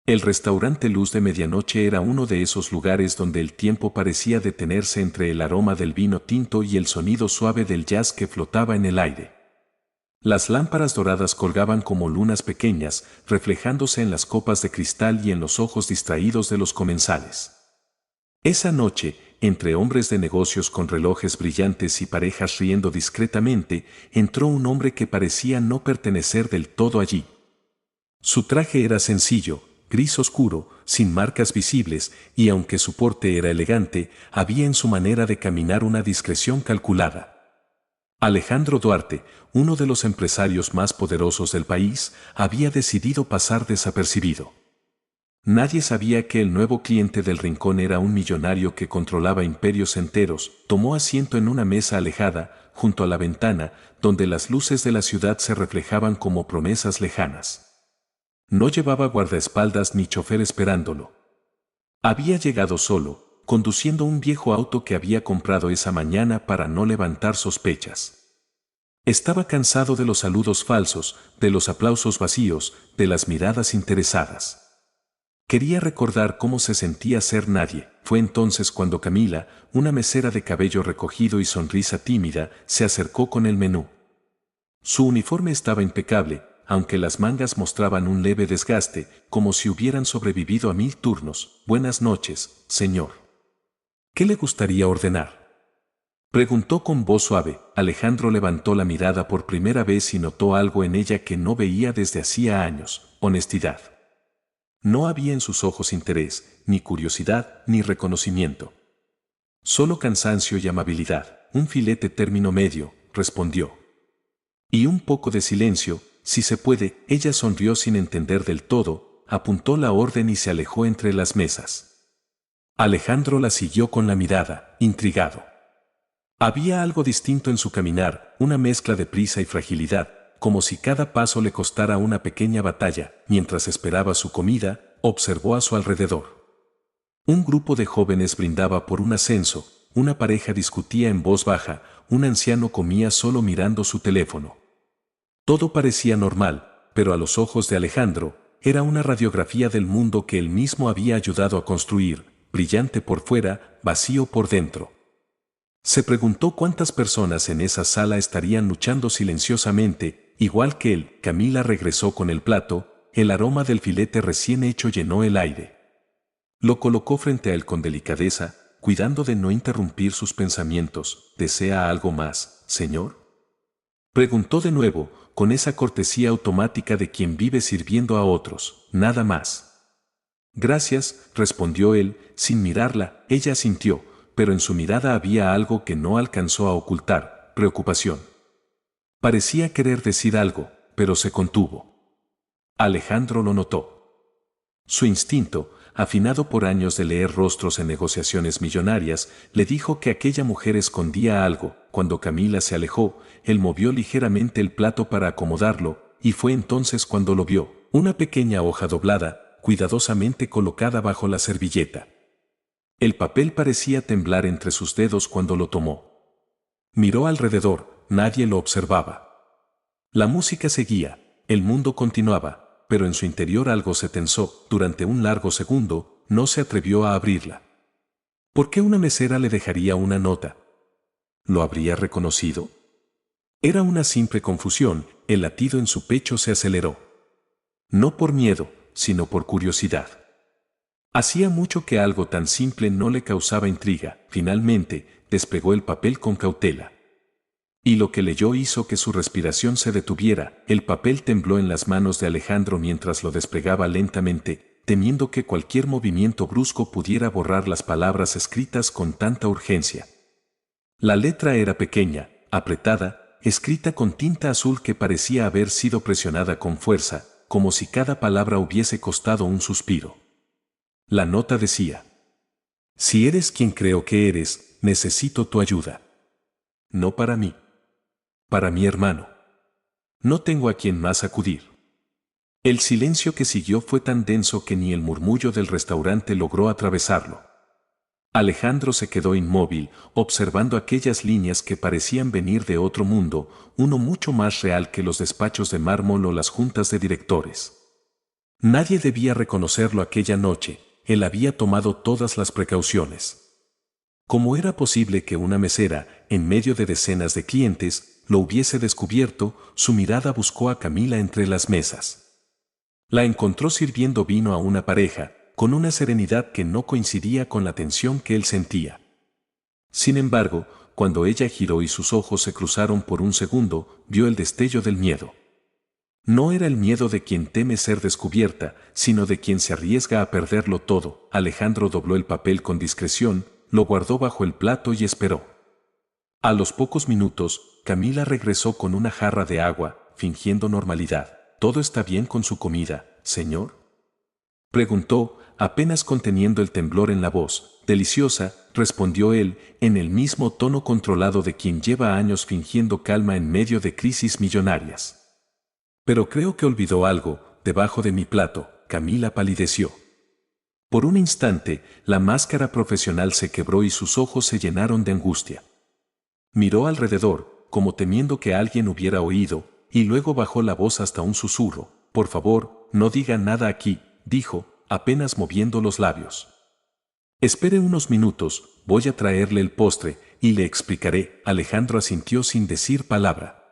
El restaurante Luz de Medianoche era uno de esos lugares donde el tiempo parecía detenerse entre el aroma del vino tinto y el sonido suave del jazz que flotaba en el aire. Las lámparas doradas colgaban como lunas pequeñas, reflejándose en las copas de cristal y en los ojos distraídos de los comensales. Esa noche, entre hombres de negocios con relojes brillantes y parejas riendo discretamente, entró un hombre que parecía no pertenecer del todo allí. Su traje era sencillo, gris oscuro, sin marcas visibles, y aunque su porte era elegante, había en su manera de caminar una discreción calculada. Alejandro Duarte, uno de los empresarios más poderosos del país, había decidido pasar desapercibido. Nadie sabía que el nuevo cliente del rincón era un millonario que controlaba imperios enteros. Tomó asiento en una mesa alejada, junto a la ventana, donde las luces de la ciudad se reflejaban como promesas lejanas. No llevaba guardaespaldas ni chofer esperándolo. Había llegado solo, conduciendo un viejo auto que había comprado esa mañana para no levantar sospechas. Estaba cansado de los saludos falsos, de los aplausos vacíos, de las miradas interesadas. Quería recordar cómo se sentía ser nadie. Fue entonces cuando Camila, una mesera de cabello recogido y sonrisa tímida, se acercó con el menú. Su uniforme estaba impecable, aunque las mangas mostraban un leve desgaste, como si hubieran sobrevivido a 1000 turnos. Buenas noches, señor. ¿Qué le gustaría ordenar? Preguntó con voz suave. Alejandro levantó la mirada por primera vez y notó algo en ella que no veía desde hacía años: honestidad. No había en sus ojos interés, ni curiosidad, ni reconocimiento. Solo cansancio y amabilidad. Un filete término medio, respondió. Y un poco de silencio, si se puede. Ella sonrió sin entender del todo, apuntó la orden y se alejó entre las mesas. Alejandro la siguió con la mirada, intrigado. Había algo distinto en su caminar, una mezcla de prisa y fragilidad, como si cada paso le costara una pequeña batalla. Mientras esperaba su comida, observó a su alrededor. Un grupo de jóvenes brindaba por un ascenso, una pareja discutía en voz baja, un anciano comía solo mirando su teléfono. Todo parecía normal, pero a los ojos de Alejandro, era una radiografía del mundo que él mismo había ayudado a construir, brillante por fuera, vacío por dentro. Se preguntó cuántas personas en esa sala estarían luchando silenciosamente, igual que él. Camila regresó con el plato, el aroma del filete recién hecho llenó el aire. Lo colocó frente a él con delicadeza, cuidando de no interrumpir sus pensamientos. ¿Desea algo más, señor? Preguntó de nuevo, con esa cortesía automática de quien vive sirviendo a otros. Nada más. Gracias, respondió él, sin mirarla. Ella asintió, pero en su mirada había algo que no alcanzó a ocultar: preocupación. Parecía querer decir algo, pero se contuvo. Alejandro lo notó. Su instinto, afinado por años de leer rostros en negociaciones millonarias, le dijo que aquella mujer escondía algo. Cuando Camila se alejó, él movió ligeramente el plato para acomodarlo, y fue entonces cuando lo vio: una pequeña hoja doblada, cuidadosamente colocada bajo la servilleta. El papel parecía temblar entre sus dedos cuando lo tomó. Miró alrededor, nadie lo observaba. La música seguía, el mundo continuaba, pero en su interior algo se tensó. Durante un largo segundo, no se atrevió a abrirla. ¿Por qué una mesera le dejaría una nota? ¿Lo habría reconocido? Era una simple confusión. El latido en su pecho se aceleró. No por miedo, sino por curiosidad. Hacía mucho que algo tan simple no le causaba intriga. Finalmente, despegó el papel con cautela. Y lo que leyó hizo que su respiración se detuviera. El papel tembló en las manos de Alejandro mientras lo desplegaba lentamente, temiendo que cualquier movimiento brusco pudiera borrar las palabras escritas con tanta urgencia. La letra era pequeña, apretada, escrita con tinta azul que parecía haber sido presionada con fuerza, como si cada palabra hubiese costado un suspiro. La nota decía: si eres quien creo que eres, necesito tu ayuda. No para mí. Para mi hermano. No tengo a quien más acudir. El silencio que siguió fue tan denso que ni el murmullo del restaurante logró atravesarlo. Alejandro se quedó inmóvil, observando aquellas líneas que parecían venir de otro mundo, uno mucho más real que los despachos de mármol o las juntas de directores. Nadie debía reconocerlo aquella noche, él había tomado todas las precauciones. ¿Cómo era posible que una mesera, en medio de decenas de clientes, lo hubiese descubierto? Su mirada buscó a Camila entre las mesas. La encontró sirviendo vino a una pareja, con una serenidad que no coincidía con la tensión que él sentía. Sin embargo, cuando ella giró y sus ojos se cruzaron por un segundo, vio el destello del miedo. No era el miedo de quien teme ser descubierta, sino de quien se arriesga a perderlo todo. Alejandro dobló el papel con discreción, lo guardó bajo el plato y esperó. A los pocos minutos, Camila regresó con una jarra de agua, fingiendo normalidad. ¿Todo está bien con su comida, señor?, preguntó, apenas conteniendo el temblor en la voz. Deliciosa, respondió él, en el mismo tono controlado de quien lleva años fingiendo calma en medio de crisis millonarias. Pero creo que olvidó algo, debajo de mi plato. Camila palideció. Por un instante, la máscara profesional se quebró y sus ojos se llenaron de angustia. Miró alrededor, como temiendo que alguien hubiera oído, y luego bajó la voz hasta un susurro. Por favor, no diga nada aquí, dijo, apenas moviendo los labios. Espere unos minutos, voy a traerle el postre, y le explicaré. Alejandro asintió sin decir palabra.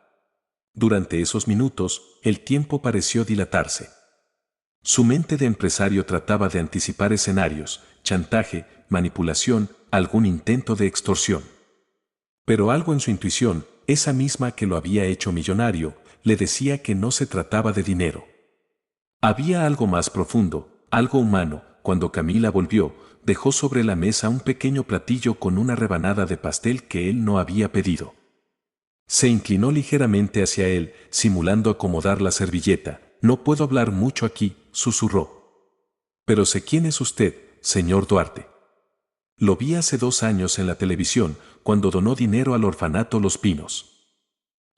Durante esos minutos, el tiempo pareció dilatarse. Su mente de empresario trataba de anticipar escenarios, chantaje, manipulación, algún intento de extorsión. Pero algo en su intuición, esa misma que lo había hecho millonario, le decía que no se trataba de dinero. Había algo más profundo, algo humano. Cuando Camila volvió, dejó sobre la mesa un pequeño platillo con una rebanada de pastel que él no había pedido. Se inclinó ligeramente hacia él, simulando acomodar la servilleta. No puedo hablar mucho aquí, susurró. Pero sé quién es usted, señor Duarte. Lo vi hace 2 años en la televisión, cuando donó dinero al orfanato Los Pinos.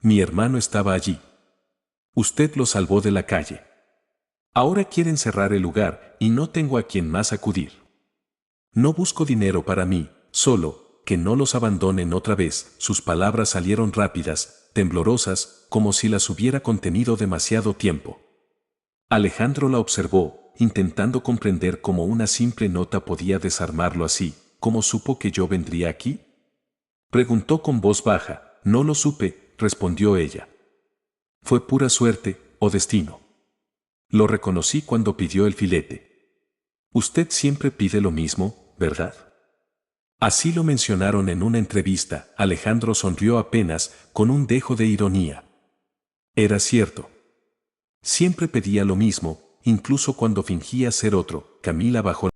Mi hermano estaba allí. Usted lo salvó de la calle. Ahora quieren cerrar el lugar y no tengo a quien más acudir. No busco dinero para mí, solo que no los abandonen otra vez. Sus palabras salieron rápidas, temblorosas, como si las hubiera contenido demasiado tiempo. Alejandro la observó, intentando comprender cómo una simple nota podía desarmarlo así. ¿Cómo supo que yo vendría aquí?, preguntó con voz baja. No lo supe, respondió ella. Fue pura suerte, o destino. Lo reconocí cuando pidió el filete. Usted siempre pide lo mismo, ¿verdad? Así lo mencionaron en una entrevista. Alejandro sonrió apenas, con un dejo de ironía. Era cierto. Siempre pedía lo mismo, incluso cuando fingía ser otro. Camila bajó